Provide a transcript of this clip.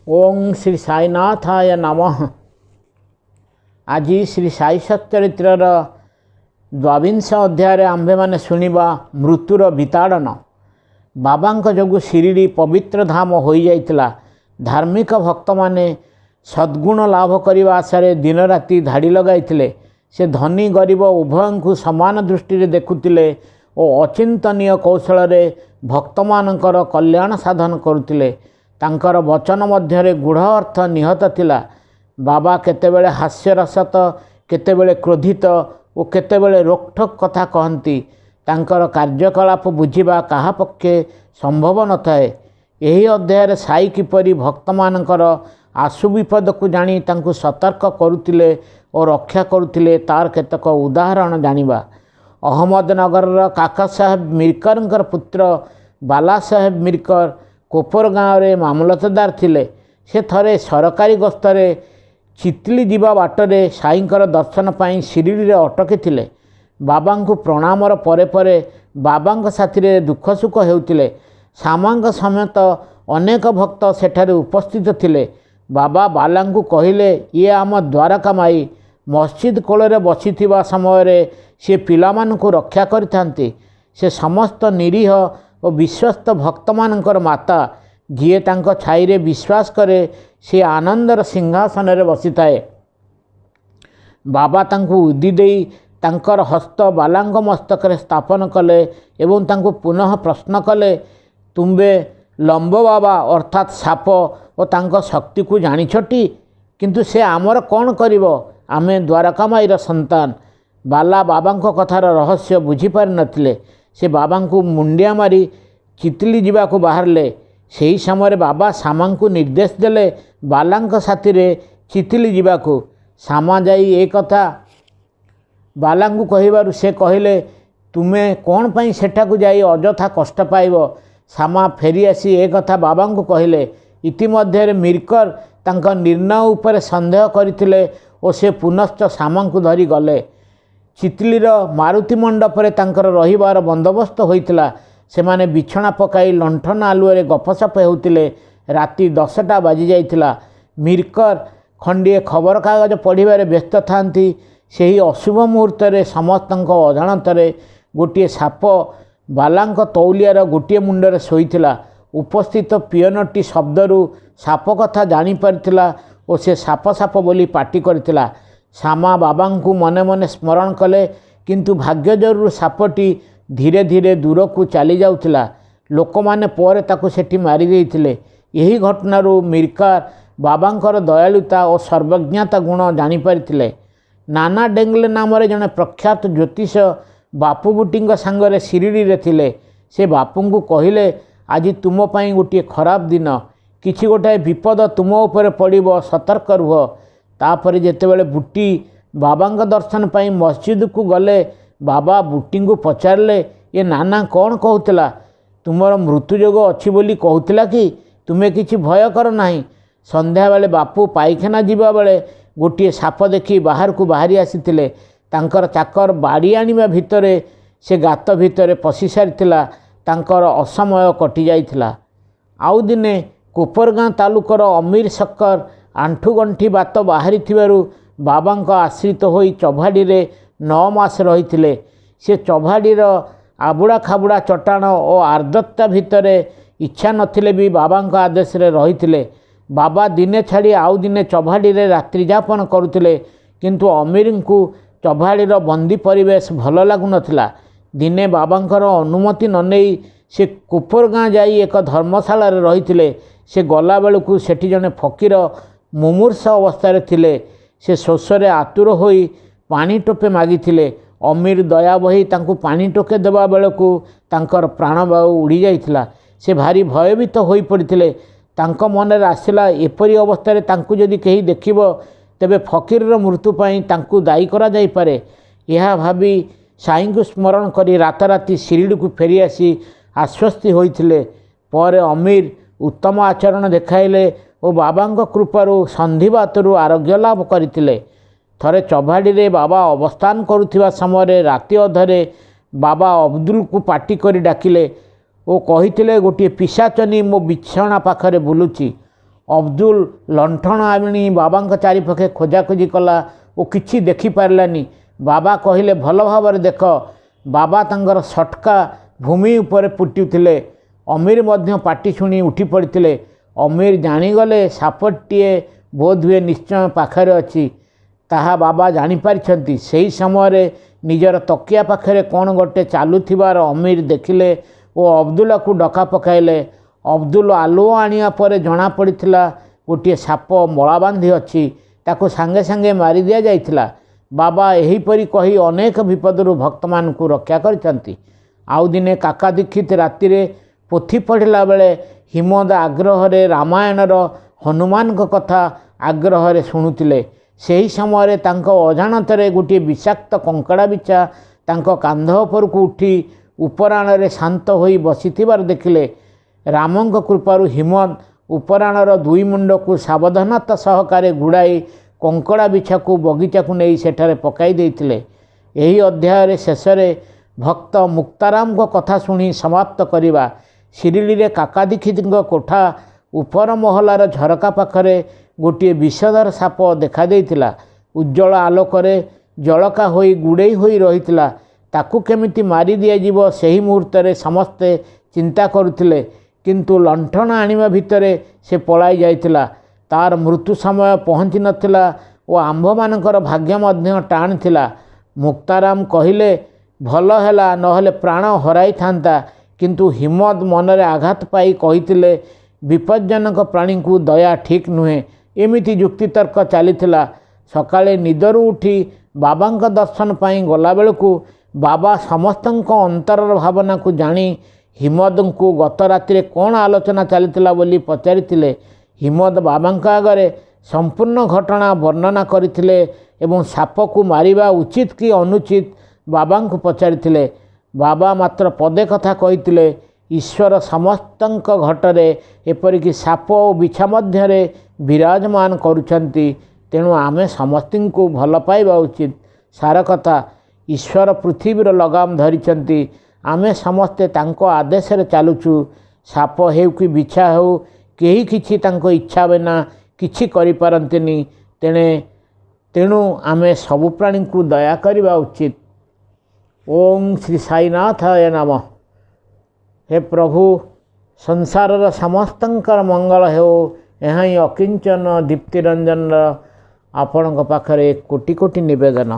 ओं श्री साईनाथाय नमः। आज श्री साई सच्चरित्र द्वाविंश अध्याय आंभे मैंने शुणा मृत्युर विताड़न। बाबा जोगु शिरडी पवित्र धाम हो जाइतिला। धार्मिक भक्त माने सद्गुण लाभ करने आशारे दिन राति धाड़ी लगाइथिले। से धनी गरीब उभय को समान दृष्टि देखुतिले और अचिंतनीय कौशल भक्त मानकर कल्याण साधन करुतिले। तांकर वचन मध्यरे गूढ़ अर्थ निहत थिला। बाबा केतेबेले हास्यरसत केतेबेले क्रोधित और केतेबेले रोकठोक कथा कहती। तांकर कार्यकलाप बुझिबा काहा पक्षे संभव न थाए। एही अध्याय साई किपरि भक्त मानकर आशु विपद को जानी तांकु सतर्क करुतिले और रक्षा करुतिले तार केतक उदाहरण जानिबा। अहमदनगर काका साहेब मिरकर पुत्र बाला साहेब मिरकर कोपर गाँव रे मामलतदार थिले। से थरे सरकारी गस्तरे चितली जीवा बाटरे साईंकर दर्शन पाई शिरडी रे अटकी थिले। बाबा को प्रणामर परे परे बाबा साथी दुख सुख हेउतिले। सामांग समेत अनेक भक्त सेठारे उपस्थित थिले। बाबा बाला को कहिले ये आम द्वारका माई मस्जिद कोଳରେ बसिथिबा समय से पिलामानकु रक्षा करिथांती। से समस्त निरीह और विश्वस्त भक्त मानकर माता जिए तांको छाईरे विश्वास करे से आनंदर सिंहासन रे बसी थाए। बाबा तांकु उदी देई तांकर हस्त बालांग मस्तक रे स्थापन कले एवं तांकु पुनः प्रश्न कले, तुम्बे लंब बाबा अर्थात साप और तांको शक्ति को जानी छटी, किंतु से आमर कौन करिवो, आमे द्वारका माईर संतान। बाला बाबांको कथार रहस्य बुझी पारि नथिले। से बाबा को मुंडिया मारी चितली जीवा को बाहरले। सही समय बाबा सामा को निर्देश देले बालांक साथी रे चितली जीवा को। सामा जाई ए कथा बाला को कहिबारु से कहिले, तुमे कौन पाई सेठा को जाई अजथा कष्ट पाइबो। सामा फेरी आसी ए कथा बाबा को कहिले। इतिमध्य मिरकर तांका निर्णय उपर संदेह करथिले और से पुनश्च सामा को धरी गले। चितलीर मारुति मंडपरे तांकर रहिबार बंदोबस्त होइतिला। सेमाने बिछना पकाई लंठन आलुरे गपसप हेउतिले। राति 10टा बाजी जाइतिला। मिरकर खंडिए खबर कागज पढ़िबारे व्यस्त थांती। सेही अशुभ मुहूर्त रे समस्तक अजाणतरे गोटे साप बालांक तौलियार गोटे मुंडरे शोइतिला। उपस्थित पियनटी शब्दरू साप कथा जानी पारिथिला और से साप साप बोली पाटी करथिला। सामा बाबा को मने मने स्मरण कले, किंतु भाग्य जोरु सापटी धीरे धीरे दूर को चली जाउथिला। लोक माने पर ताकु सेठी मारी देइथिले। यही घटनारू मिरकार बाबांकर दयालुता और सर्वज्ञता गुण जानी पारिथिले। नाना डेंगले नाम जड़े प्रख्यात ज्योतिष बापू बुटी सांगरे शिरडी रे थिले। से बापू को कहिले, आज तुम पाई गोटे खराब दिन, किछि गोटाए विपद तुम उपर पड़िबो, सतर्क रुह। तापर जेतेबेले बुटी बाबांग दर्शन पाई मस्जिद को गले, बाबा बुटी को पचारे, ये नाना कौन कहूला, तुमर मृत्युजोग अच्छी बोली कहूला कि तुम्हें किछि भय कर नाही। संध्या बेले बापू पाइखाना जीवा बेले गोटे साप देखी बाहर को बाहरी आसीथिले। तांकर चाकर बाड़ी आनिबा भितरे से गात भितरे पशि सारिथिला। तांकर असमय कटि जाइथिला। आउ दिने कोपरगाँ तालुकर अमीर शक्कर आंठू गंठी बात बाहरी थिबारु बाबांक आश्रित होई चौभाड़ी रे 9 मास रहिथिले। से चौभाड़ीर आबुड़ा खाबुड़ा चट्टाण और आर्द्रता भितरे इच्छा नथिले भी बाबांक आदेश रे रहिथिले। बाबा दिने छाड़ी आउ दिने चौभाड़ी रे रात्रि यापन करुथिले, किंतु अमीर को चौभाड़ीर बंदी परिवेश भल लागु नथिला। दिने बाबांकर अनुमति न नेई से कोपरगाँ जाई एक धर्मशाला रे रहिथिले। से गला बेलू सेठी जने फकीर मुमूर्ष अवस्था थिले। से शोषरे आतुर होई पानी टोपे मागिथिले। अमीर दया बही तांकु पानी टोके देवा बेलू तांकर प्राणवायु उड़ी जाइथिला। से भारी भयभीत होई पड़िथिले। तांको मनरे आसिला, एपरी अवस्था तांकु जदि केही देखिबो तेबे फकीरर मृत्यु पाई तांकु दायी करा जाई पारे। यह भावी साईं को स्मरण करी राताराति शिरडी को फेरी आसी आश्वस्ति होइथिले। पर अमीर उत्तम आचरण देखाइले और बाबांक कृपारू संधिवातरू आरोग्य लाभ करथिले। थरे चौभाड़ी रे बाबा अवस्थान करुथिबा समय राति अधरे बाबा अब्दुल को पाटी करी डाकिले ओ कहिथिले, गोटे पिशाचनी मो बिछाणा पाखरे बुलुची। अब्दुल लंठन आनी बाबा चारिपाखे खोजाखोजी कला और किसी देखिपारानी। बाबा कहले भल भाव देख। बाबा तंगर सटका भूमि उपर पुटुले। अमीर मध्य पाटी शुणी उठी पड़ते। अमीर जानीगले सापटे बोध हुए निश्चय पाखरे अच्छी ताहा बाबा जानीपारी। से समय निजर तकिया पाखरे कौन गोटे चलुथिबार अमीर देखिले और अब्दुल्ला को डका पकाइले। अब्दुल आलुओ आनिया परे जना पड़िथिला गोटे साप मला बांधी अच्छी ताको सांगे सांगे मारी दिया जाइथिला। बाबा एहीपरि कही अनेक विपदरू भक्त मान को रक्षा करछंती। आउ दिने काका दीक्षित राति रे पोथी पढ़िला बेले हिमद आग्रह रे रामायणर हनुमान को कथा आग्रह रे शुणुतिले। सेही समय तांको अजाणतरे गोटे विषाक्त कंकड़ा बिछा तांको कांध उपर को उठी उपराण रे शांत होई बसिथिबार देखिले। रामंक कृपारु हिमद उपराणर दुई मुंड को सावधानता सहकारे गुड़ाई कंकड़ा बिछा को बगीचा को नहीं सेठारे पकाई देइथिले। एही अध्याय रे शेषरे भक्त मुक्ताराम को कथा शुणी समाप्त करिबा। शिरिली रे काका दीक्षित कोठा उपर महलार झरका पाखरे गोटे विषधर साप देखा देइथिला। उज्जवल आलोकरे जलका होई गुड़ेई होई रहिथिला। ताकू केमिति मारी दिया जीवो सेही मुहूर्त रे समस्ते चिंता करुथिले, किंतु लंठन आनिबा भितरे से पलाई जाइथिला। तार मृत्यु समय पहुँची नथिला और आंभ मानकर भाग्य मध्य टाण थिला। मुक्ताराम कहिले भल हैला नहले प्राण हराई थांता, किंतु हिम्मत मनरे आघात पाई कहिथिले विपज्जनक प्राणी को दया ठीक नुहे। एमिति जुक्तितर्क चलीथिला। सकाळे निदरू उठी बाबांक दर्शन पाई गला बेलकू बाबा समस्तंक अंतरर भावना को जानी हिम्मत को गत राति कौन आलोचना चलीथिला बोली पचारिथिले। हिम्मत बाबांक आगरे संपूर्ण घटना वर्णना करथिले एवं साप को मारिबा उचित कि अनुचित बाबांक पचारिथिले। बाबा मात्र पदे कथा कहिथिले, ईश्वर समस्तंक घटरे एपरिक साप और बिछा मध्यरे विराजमान करुछंती, तेणु आमे समस्ती को भल पाइबा उचित। सार कथा ईश्वर पृथ्वीर लगाम धरिछंती, आमे समस्ते तांको आदेश रे चालुचु। साप हेउ कि बिछा हेउ केही किछि तांको इच्छा बिना किछि करि पारंतिनी। तेणु आमे सबु प्राणी को दया करिबा उचित। ओम श्री साईनाथाय नमः। हे प्रभु संसार समस्तंकर मंगल हो। यहाँ अकिंचन दीप्तिरंजन आपण पाखरे कोटि कोटि निवेदन।